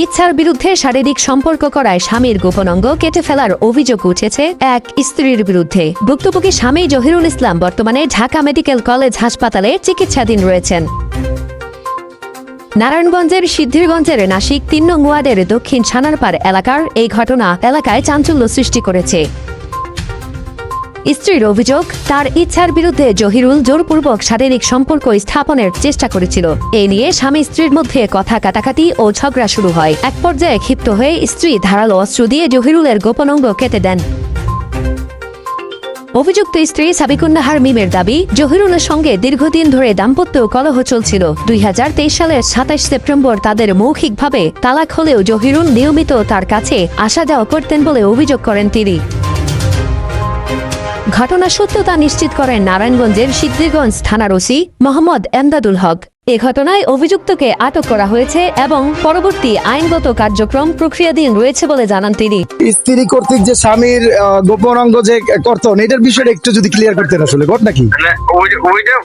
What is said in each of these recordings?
ইচ্ছার বিরুদ্ধে শারীরিক সম্পর্ক করায় স্বামীর গোপন অঙ্গ কেটে ফেলার অভিযোগ উঠেছে এক স্ত্রীর বিরুদ্ধে। ভুক্তভোগী স্বামী জহিরুল ইসলাম বর্তমানে ঢাকা মেডিকেল কলেজ হাসপাতালে চিকিৎসাধীন রয়েছেন। নারায়ণগঞ্জের সিদ্ধিরগঞ্জের নাসিক ৩ নং ওয়ার্ডের দক্ষিণ ছানারপাড় এলাকার এই ঘটনা এলাকায় চাঞ্চল্য সৃষ্টি করেছে। স্ত্রীর অভিযোগ, তার ইচ্ছার বিরুদ্ধে জহিরুল জোরপূর্বক শারীরিক সম্পর্ক স্থাপনের চেষ্টা করেছিল। এ নিয়ে স্বামী স্ত্রীর মধ্যে কথা কাটাকাটি ও ঝগড়া শুরু হয়। এক পর্যায়ে ক্ষিপ্ত হয়ে স্ত্রী ধারালো অস্ত্র দিয়ে জহিরুলের গোপন অঙ্গ কেটে দেন। অভিযুক্ত স্ত্রী সাবিকুন্নাহার মিমের দাবি, জহিরুলের সঙ্গে দীর্ঘদিন ধরে দাম্পত্য কলহ চলছিল। ২০২৩ সালের ২৭ সেপ্টেম্বর তাদের মৌখিকভাবে তালাক হলেও জহিরুল নিয়মিত তার কাছে আসা যাওয়া করতেন বলে অভিযোগ করেন তিনি। ঘটনার সত্যতা নিশ্চিত করেন নারায়ণগঞ্জের সিদ্ধিরগঞ্জ থানার ওসি মোহাম্মদ এমদাদুল হক। এ ঘটনায় অভিযুক্তকে আটক করা হয়েছে এবং পরবর্তী আইনগত কার্যক্রম প্রক্রিয়াধীন রয়েছে বলে জানান তিনি। স্ত্রী কর্তৃক যে স্বামীর গোপন অঙ্গ যে কর্তন, এটার বিষয়টা একটু যদি ক্লিয়ার করতেন। আসলে ঘটনা কি?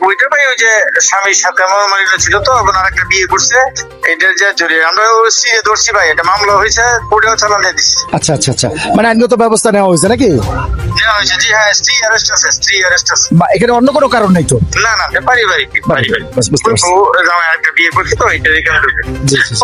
ওইটা ভাই ওই যে স্বামীর সাথে মামলা ছিল, তো এখন আরেকটা বিয়ে করছে, এটার যে জড়িয়ে আমরা স্ত্রীকে ধরছি ভাই, এটা মামলা হয়েছে, কোর্টেও চালান দিয়ে দিচ্ছি। আচ্ছা আচ্ছা আচ্ছা, মানে আইনগত ব্যবস্থা নেওয়া হয়েছে নাকি? নেওয়া হয়েছে, জি হ্যাঁ, স্ত্রী অ্যারেস্ট আছে, স্ত্রী অ্যারেস্ট আছে। এখানে অন্য কোনো কারণ নেই তো? না না, পারিবারিক বাস, বুঝতে পারছি। একটা বিয়ে করছি তো, এটা এখানে জি জি।